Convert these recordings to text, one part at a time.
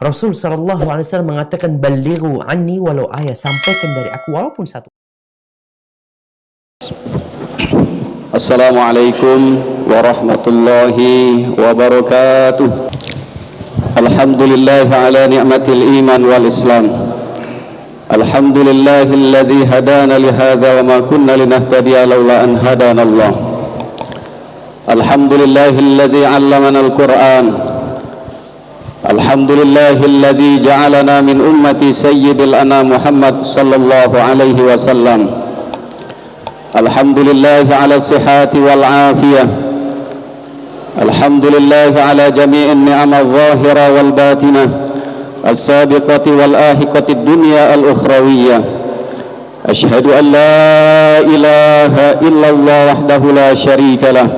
Rasul sallallahu alaihi wasallam mengatakan, "Ballighu anni walau ayat." Sampaikan dari aku walaupun satu. Assalamualaikum warahmatullahi wabarakatuh. Alhamdulillah ala ni'matil iman wal islam. Alhamdulillahilladzi hadana li hadza wa ma kunna linahtadiya laula an hadana Allah. Alhamdulillahilladzi 'allamana al-Qur'an. Alhamdulillahilladzi ja'alana min ummati sayyidil anam Muhammad sallallahu alaihi wasallam. Alhamdulillah ala sihhati wal afiyah. Alhamdulillah ala jami'in ni'am adh-dhahira wal batinah, as-sabiqati wal ahiqati ad-dunya al-ukhrawiyah. Ashhadu an la ilaha illallah wahdahu la syarika lah.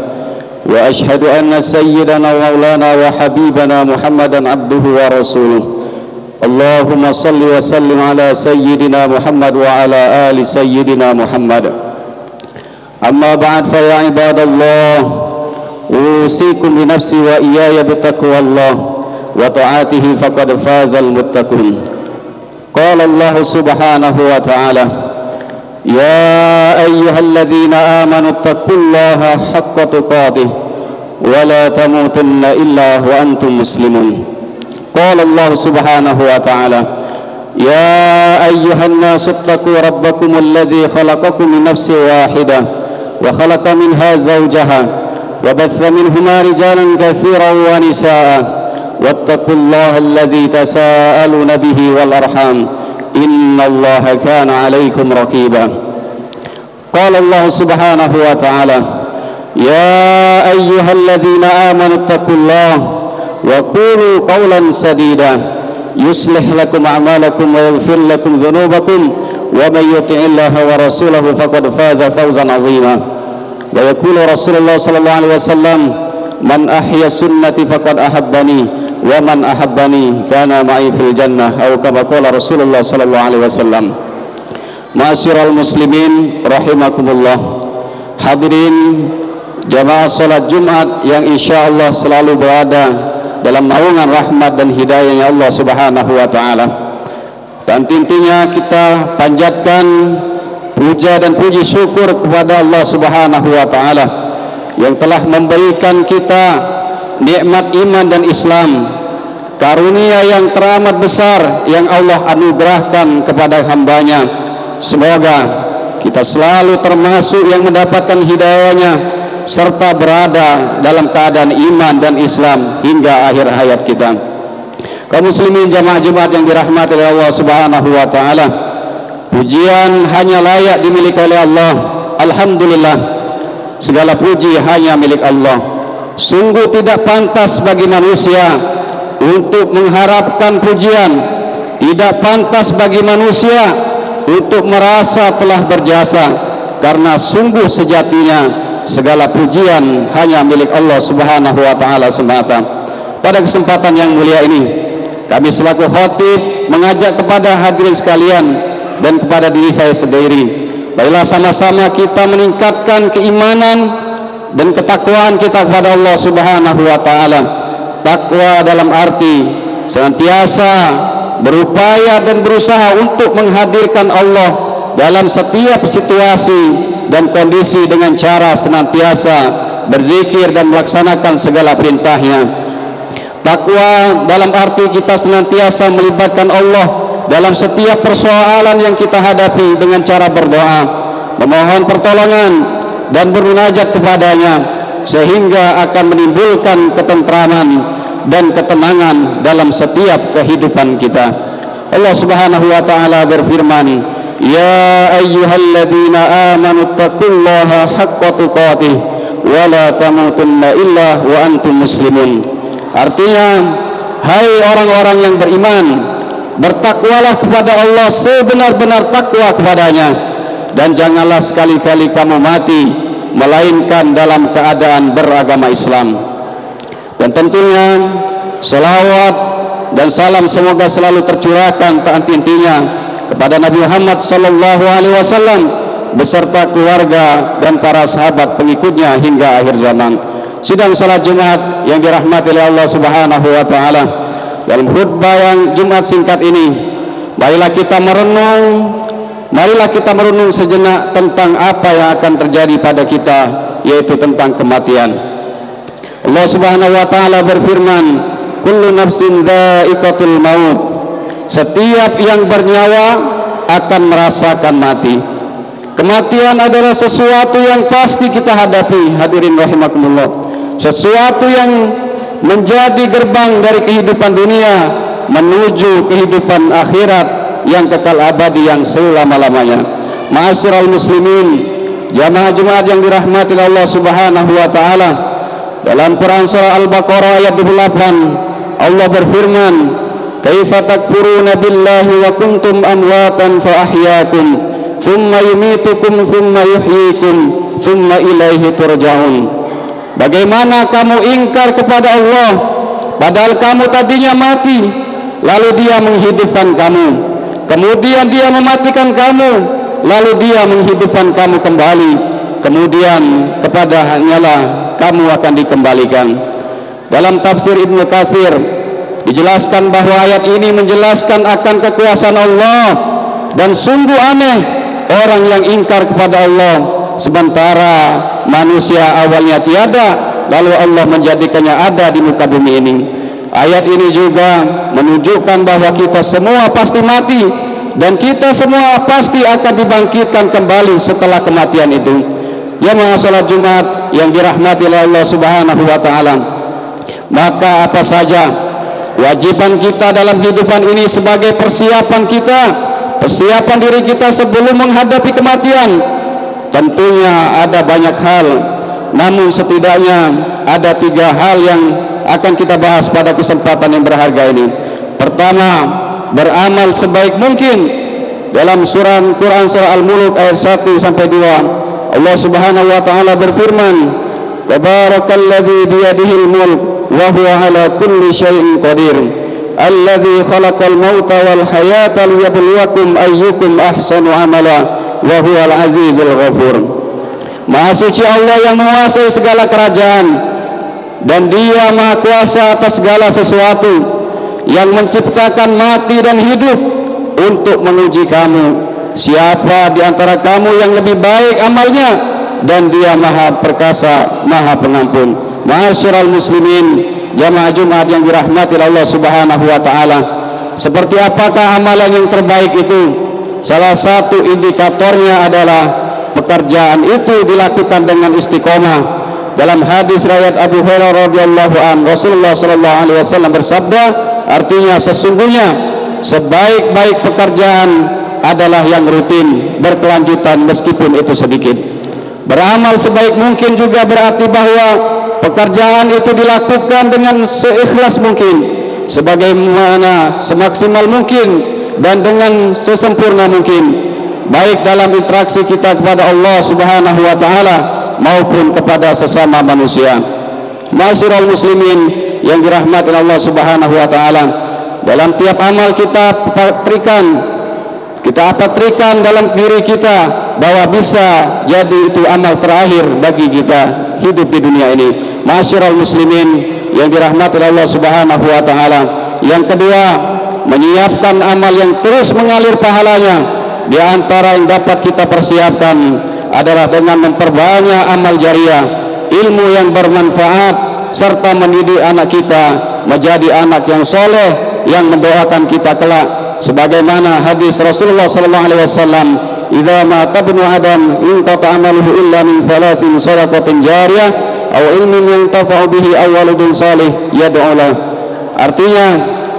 Wa ashhadu anna sayyidana wa maulana wa habibana Muhammadan abduhu wa rasuluh. Allahumma salli wa sallim ala sayyidina Muhammad wa ala ali sayyidina Muhammad. Amma ba'd, fa ya ibadallah, usikum bi nafsi wa iyaya bi taqwallah wa ta'atihi faqad fazal muttaqun. Qala Allah subhanahu wa ta'ala, ya ayyuhalladzina amanu taqullaha haqqa tuqatih wa la tamutunna illa wa antum muslimun. Qala Allah subhanahu wa ta'ala, ya ayyuhan nasu taqu rabbakum alladzi khalaqakum min nafsin wahidah wa khalaqa minha zawjaha wa batha minhuma rijalan katsiran wa nisaa wattaqullaha alladzi tasaaluna bihi wal arham innallaha kana 'alaikum raqiba. Qala Allah subhanahu wa ta'ala, ya ayyuhalladzina amanu taqullaha wa qulu qawlan sadida yuslih lakum a'malakum wa yaghfir lakum dhunubakum wa may yuti'illaha wa rasulahu faqad faza fawzan 'azima. Wa yaqulu Rasulullah sallallahu alaihi wasallam, man ahya sunnati faqad ahabbani wa man ahabbani kana ma'i fil jannah, atau kama qala Rasulullah sallallahu alaihi wasallam. Ma'asyiral muslimin rahimakumullah, hadirin jamaah salat Jumat yang insyaallah selalu berada dalam naungan rahmat dan hidayahnya Allah subhanahu wa ta'ala. Dan intinya kita panjatkan puja dan puji syukur kepada Allah subhanahu wa ta'ala yang telah memberikan kita nikmat iman dan Islam, karunia yang teramat besar yang Allah anugerahkan kepada hambanya. Semoga kita selalu termasuk yang mendapatkan hidayahnya serta berada dalam keadaan iman dan Islam hingga akhir hayat kita. Kaum muslimin jamaah Jumat yang dirahmati oleh Allah subhanahu wa ta'ala, pujian hanya layak dimiliki oleh Allah. Alhamdulillah, segala puji hanya milik Allah. Sungguh tidak pantas bagi manusia untuk mengharapkan pujian, tidak pantas bagi manusia untuk merasa telah berjasa, karena sungguh sejatinya segala pujian hanya milik Allah subhanahu wa ta'ala semata. Pada kesempatan yang mulia ini, kami selaku khatib mengajak kepada hadirin sekalian dan kepada diri saya sendiri, baiklah sama-sama kita meningkatkan keimanan dan ketakwaan kita kepada Allah subhanahu wa ta'ala. Takwa dalam arti senantiasa berupaya dan berusaha untuk menghadirkan Allah dalam setiap situasi dan kondisi dengan cara senantiasa berzikir dan melaksanakan segala perintahnya. Takwa dalam arti kita senantiasa melibatkan Allah dalam setiap persoalan yang kita hadapi dengan cara berdoa, memohon pertolongan dan bermunajat kepadanya, sehingga akan menimbulkan ketentraman dan ketenangan dalam setiap kehidupan kita. Allah subhanahu wa ta'ala berfirman, ya ayyuhalladzina amanu taqullaha haqqa tuqatih wa la tamutunna illa wa antum muslimun. Artinya, hai orang-orang yang beriman, bertakwalah kepada Allah sebenar-benar takwa kepadanya, dan janganlah sekali-kali kamu mati melainkan dalam keadaan beragama Islam. Dan tentunya selawat dan salam semoga selalu tercurahkan tak henti-hentinya kepada Nabi Muhammad sallallahu alaihi wasallam beserta keluarga dan para sahabat pengikutnya hingga akhir zaman. Sidang salat Jumat yang dirahmati oleh Allah subhanahu wa ta'ala, dalam khutbah yang Jumat singkat ini, marilah kita merenung sejenak tentang apa yang akan terjadi pada kita, yaitu tentang kematian. Allah Subhanahu wa taala berfirman, kullu nafsin dha'iqatul maut. Setiap yang bernyawa akan merasakan mati. Kematian adalah sesuatu yang pasti kita hadapi, hadirin rahimakumullah. Sesuatu yang menjadi gerbang dari kehidupan dunia menuju kehidupan akhirat yang kekal abadi, yang selama-lamanya. Ma'asyiral muslimin, jamaah Jumat yang dirahmati Allah Subhanahu wa taala, dalam Quran surah Al-Baqarah ayat 28 Allah berfirman, kaifa takfuruna billahi wa kuntum amwatan fa ahyaakum thumma yumitukum thumma yuhyikum thumma ilaihi turja'un. Bagaimana kamu ingkar kepada Allah padahal kamu tadinya mati, lalu Dia menghidupkan kamu, kemudian Dia mematikan kamu, lalu Dia menghidupkan kamu kembali, kemudian kepada hanyalah kamu akan dikembalikan. Dalam tafsir Ibnu Katsir dijelaskan bahwa ayat ini menjelaskan akan kekuasaan Allah, dan sungguh aneh orang yang ingkar kepada Allah sementara manusia awalnya tiada, lalu Allah menjadikannya ada di muka bumi ini. Ayat ini juga menunjukkan bahwa kita semua pasti mati, dan kita semua pasti akan dibangkitkan kembali setelah kematian itu. Jamaah salat Jumat yang dirahmati oleh Allah Subhanahu wa taala, maka apa saja kewajiban kita dalam kehidupan ini sebagai persiapan kita, persiapan diri kita sebelum menghadapi kematian? Tentunya ada banyak hal, namun setidaknya ada 3 hal yang akan kita bahas pada kesempatan yang berharga ini. Pertama, beramal sebaik mungkin. Dalam Quran surah Al-Mulk ayat 1 sampai 2 Allah Subhanahu wa taala berfirman, tabarakalladzi biyadihil mulk wa huwa ala kulli syai'in qadir, alladzi khalaqal mauta wal hayata liyabluwakum ayyukum ahsanu amala wa huwal azizul ghafur. Maha suci Allah yang menguasai segala kerajaan, dan Dia maha kuasa atas segala sesuatu, yang menciptakan mati dan hidup untuk menguji kamu, siapa di antara kamu yang lebih baik amalnya, dan Dia maha perkasa, maha pengampun. Ma'asyiral muslimin, jamaah Jumat yang dirahmati Allah Subhanahu wa taala, seperti apakah amalan yang terbaik itu? Salah satu indikatornya adalah pekerjaan itu dilakukan dengan istiqomah. Dalam hadis riwayat Abu Hurairah radhiyallahu an, Rasulullah sallallahu alaihi wasallam bersabda, artinya sesungguhnya sebaik-baik pekerjaan adalah yang rutin, berkelanjutan meskipun itu sedikit. Beramal sebaik mungkin juga berarti bahwa pekerjaan itu dilakukan dengan seikhlas mungkin, sebagaimana semaksimal mungkin, dan dengan sesempurna mungkin, baik dalam interaksi kita kepada Allah Subhanahu wa taala maupun kepada sesama manusia. Ma'asyiral muslimin yang dirahmati Allah Subhanahu wa taala, dalam tiap amal kita patrikan dalam diri kita bahwa bisa jadi itu amal terakhir bagi kita hidup di dunia ini. Ma'asyiral muslimin yang dirahmati Allah Subhanahu wa taala. Yang kedua, menyiapkan amal yang terus mengalir pahalanya. Di antara yang dapat kita persiapkan adalah dengan memperbanyak amal jariah, ilmu yang bermanfaat, serta mendidik anak kita menjadi anak yang soleh yang mendoakan kita kelak. Sebagaimana hadis Rasulullah sallallahu alaihi wasallam, idza mata ibnu adam inqata amaluhu illa min 3 shadaqatin jariyah aw ilmin yantafa'u bihi aw waladun salih yad'u lahu. Artinya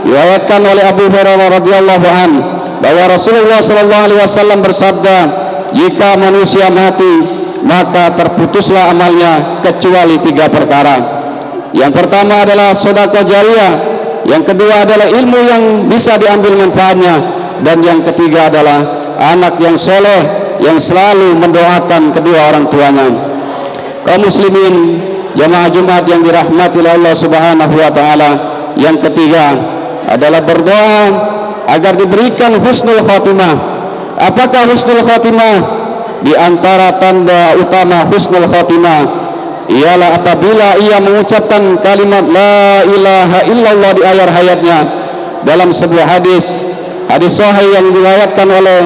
diriwayatkan oleh Abu Hurairah radhiyallahu an bahwa Rasulullah sallallahu alaihi wasallam bersabda, jika manusia mati maka terputuslah amalnya kecuali 3 perkara. Yang pertama adalah sedekah jariyah, yang kedua adalah ilmu yang bisa diambil manfaatnya, dan yang ketiga adalah anak yang soleh yang selalu mendoakan kedua orang tuanya. Kaum muslimin jamaah Jumat yang dirahmati oleh Allah Subhanahu wa taala, yang ketiga adalah berdoa agar diberikan husnul khotimah. Apakah husnul khotimah? Di antara tanda utama husnul khotimah ialah apabila ia mengucapkan kalimat la ilaha illallah di akhir hayatnya, dalam sebuah hadis sahih yang diriwayatkan oleh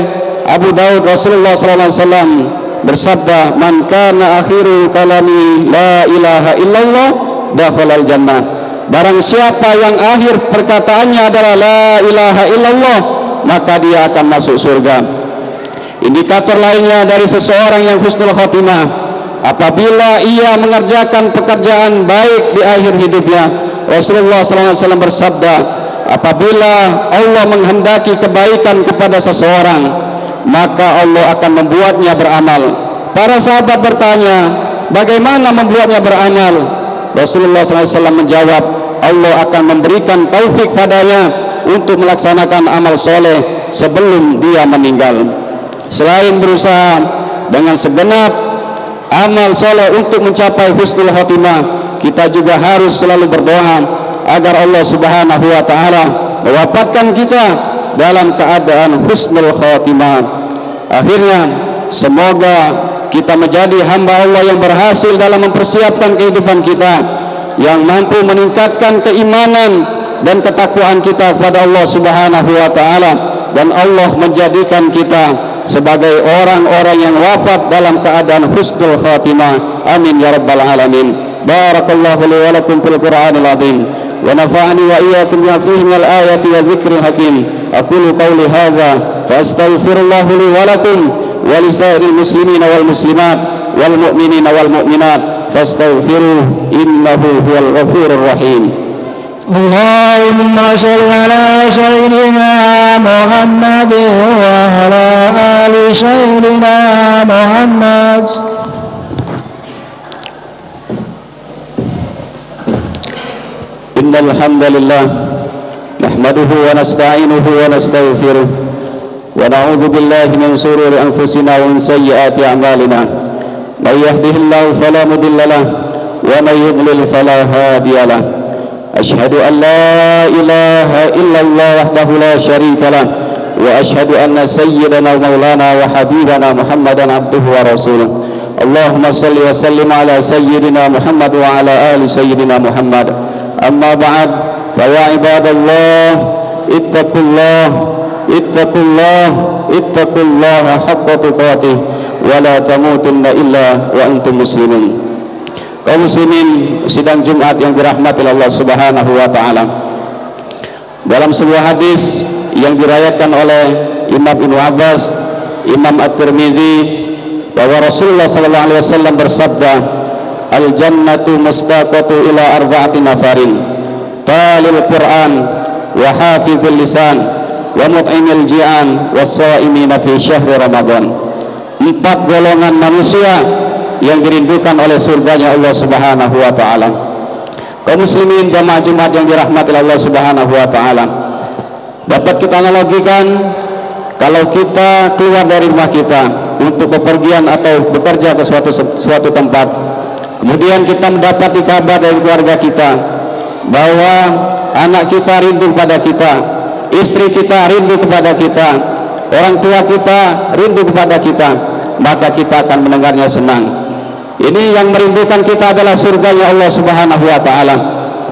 Abu Daud, Rasulullah SAW bersabda, "Man kana akhiru kalami la ilaha illallah dakhalal jannah." Barang siapa yang akhir perkataannya adalah la ilaha illallah, maka dia akan masuk surga. Indikator lainnya dari seseorang yang husnul khotimah, apabila ia mengerjakan pekerjaan baik di akhir hidupnya. Rasulullah SAW bersabda, apabila Allah menghendaki kebaikan kepada seseorang, maka Allah akan membuatnya beramal. Para sahabat bertanya, bagaimana membuatnya beramal? Rasulullah SAW menjawab, Allah akan memberikan taufik padanya untuk melaksanakan amal soleh sebelum dia meninggal. Selain berusaha dengan segenap amal soleh untuk mencapai husnul khotimah, kita juga harus selalu berdoa agar Allah Subhanahu wa Ta'ala mewafatkan kita dalam keadaan husnul khotimah. Akhirnya, semoga kita menjadi hamba Allah yang berhasil dalam mempersiapkan kehidupan kita, yang mampu meningkatkan keimanan dan ketakwaan kita kepada Allah Subhanahu wa Ta'ala, dan Allah menjadikan kita sebagai orang-orang yang wafat dalam keadaan husnul khatimah. Amin ya rabbal alamin. Barakallahu li wa lakum fil Qur'anil azim wa nafa'ani wa iyyakum bima fihi minal ayati wa dzikril hakim. Aqulu qawli hadza fa astaghfirullahu li wa lakum wa li sa'iril muslimina wal muslimat wal mu'minina wal mu'minat fastaghfiruhu innahu huwal ghafurur rahim. Allahumma sholli ala sayyidina Muhammad wa ala ali sayyidina Muhammad. Innal hamdalillah nahmaduhu wa nasta'inuhu wa nastaghfiruh wa na'udzu billahi min shururi anfusina wa min sayyiati a'malina. May yahdihillahu fala mudilla lahu wa may yudlil fala hadiya lahu. أشهد أن لا إله إلا الله وحده لا شريك له وأشهد أن سيدنا ومولانا وحبيبنا محمدا عبده ورسوله. اللهم صل وسلم على سيدنا محمد وعلى آل سيدنا محمد. أما بعد، فيا عباد الله اتقوا الله اتقوا الله اتقوا الله حق تقاته ولا تموتن إلا وأنتم مسلمون. Kaum muslimin sidang Jumat yang dirahmati Allah Subhanahu wa Ta'ala, dalam sebuah hadis yang diriwayatkan oleh Imam Ibnu Abbas, Imam At-Tirmizi, bahwa Rasulullah sallallahu alaihi wasallam bersabda, al jannatu mustaqatu ila arba'ati nafarin, talil Quran wa hafizul lisan wa mut'imil ji'an was-sha'imina fi syahri Ramadan. 4 golongan manusia yang dirindukan oleh surganya Allah Subhanahu wa Ta'ala. Kaum muslimin jamaah Jumat yang dirahmati Allah Subhanahu wa Ta'ala, dapat kita analogikan kalau kita keluar dari rumah kita untuk bepergian atau bekerja ke suatu tempat, kemudian kita mendapati kabar dari keluarga kita bahwa anak kita rindu kepada kita, istri kita rindu kepada kita, orang tua kita rindu kepada kita, maka kita akan mendengarnya senang. Ini yang merindukan kita adalah surganya Allah Subhanahu wa Ta'ala.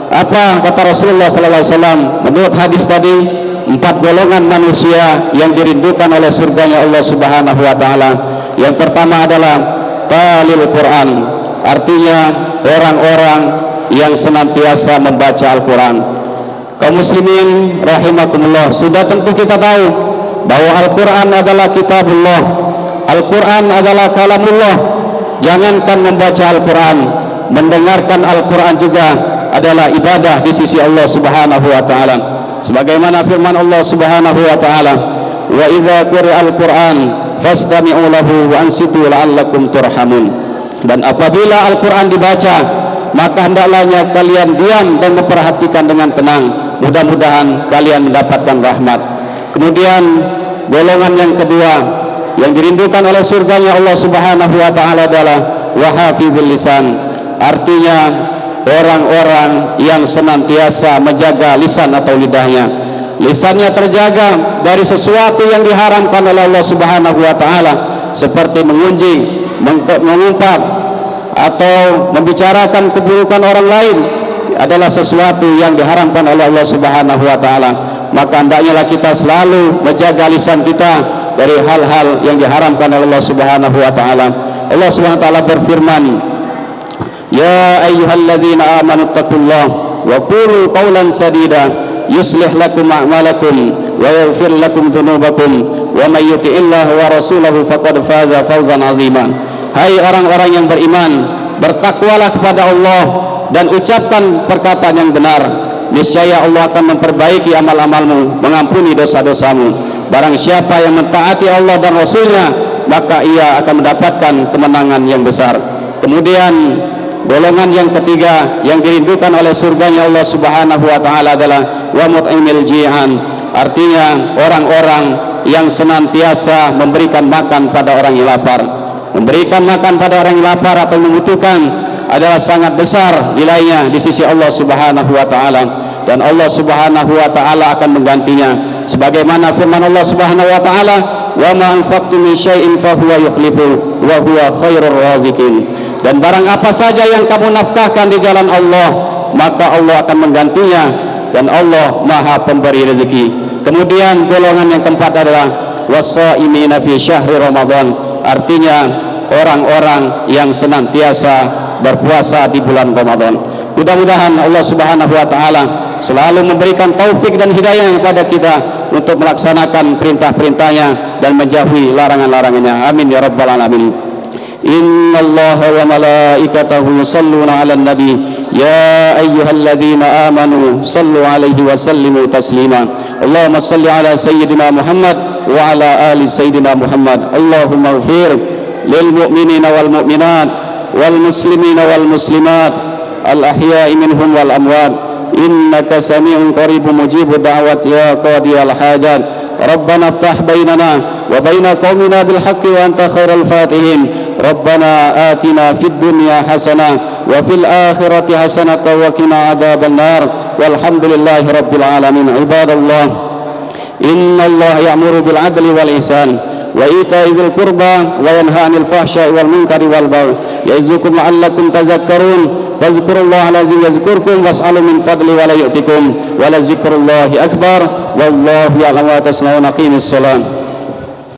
Apa kata Rasulullah sallallahu alaihi wasallam menurut hadis tadi? 4 golongan manusia yang dirindukan oleh surganya Allah Subhanahu wa Ta'ala. Yang pertama adalah talil Quran, artinya orang-orang yang senantiasa membaca Al-Quran. Kaum muslimin rahimakumullah, sudah tentu kita tahu bahwa Al-Quran adalah kitabullah, Al-Quran adalah kalamullah. Jangankan membaca Al-Quran, mendengarkan Al-Quran juga adalah ibadah di sisi Allah Subhanahu wa Ta'ala. Sebagaimana firman Allah Subhanahu wa Ta'ala, wa idza quri'a Al-Quran fastami'u lahu wa ansitu la'allakum turhamun. Dan apabila Al-Quran dibaca, maka hendaklah kalian diam dan memperhatikan dengan tenang, mudah-mudahan kalian mendapatkan rahmat. Kemudian golongan yang kedua yang dirindukan oleh surganya Allah Subhanahu wa Ta'ala adalah wahafizul lisan, artinya orang-orang yang senantiasa menjaga lisan atau lidahnya. Lisannya terjaga dari sesuatu yang diharamkan oleh Allah Subhanahu wa Ta'ala, seperti mengunjing, mengumpat, atau membicarakan keburukan orang lain adalah sesuatu yang diharamkan oleh Allah Subhanahu wa Ta'ala. maka hendaknya kita selalu menjaga lisan kita dari hal-hal yang diharamkan oleh Allah Subhanahu wa taala. Allah Subhanahu wa taala berfirman, "Ya ayyuhalladzina amanu taqullaha wa qulu qawlan sadida yuslih lakum a'malakum wa yaghfir lakum dzunubakum wa may yuti'illaha wa rasulahu faqad faza fawzan 'azima." Hai orang-orang yang beriman, bertakwalah kepada Allah dan ucapkan perkataan yang benar. Niscaya Allah akan memperbaiki amal-amalmu, mengampuni dosa-dosamu. Barang siapa yang mentaati Allah dan Rasulnya, maka ia akan mendapatkan kemenangan yang besar. Kemudian golongan yang ketiga yang dirindukan oleh surganya Allah Subhanahu wa taala adalah wa mut'imil ji'an, artinya orang-orang yang senantiasa memberikan makan pada orang yang lapar. Memberikan makan pada orang yang lapar atau membutuhkan adalah sangat besar nilainya di sisi Allah Subhanahu wa taala, dan Allah Subhanahu wa taala akan menggantinya sebagaimana firman Allah Subhanahu wa taala, "Wa ma anfaqtum min syai'in fa huwa yukhlifu wa huwa khairur raziqin." Dan barang apa saja yang kamu nafkahkan di jalan Allah, maka Allah akan menggantinya, dan Allah Maha Pemberi rezeki. Kemudian golongan yang keempat adalah was-shaimina fi syahri Ramadan, artinya orang-orang yang senantiasa berpuasa di bulan Ramadan. Mudah-mudahan Allah Subhanahu wa taala selalu memberikan taufik dan hidayah kepada kita untuk melaksanakan perintah-perintahnya dan menjauhi larangan-larangannya. Amin ya rabbal alamin. Innallaha wa malaikatahu yusalluna 'alan nabi ya ayyuhalladzina amanu sallu 'alaihi wa sallimu taslima. Allahumma salli 'ala sayyidina Muhammad wa 'ala ali sayyidina Muhammad. Allahumma ighfir lil mu'minina wal mu'minat wal muslimina wal muslimat al ahya'i minhum wal amwat innaka sami'un qaribun mujibud da'wat ya qadiyal hajat. Rabbana iftah bainana wa baina qaumina bil haqqi wa anta khairul fatihin. Rabbana atina fid dunya hasanah wa fil akhirati hasanah wa qina adzaban nar walhamdulillahi rabbil alamin. Ibadallah, innallaha ya'muru bil adli wal ihsan wa ita'i dzil qurba wa yanha 'anil fahsya'i wal munkari wal baghi ya'izukum la'allakum tadhakkarun fadhkurullaha alazim yazkurkum was'alu min fadli wa la yu'tikum wa la dzikrullahi akbar wallahu ya'lamu ma tasna'un. Aqimis shalah.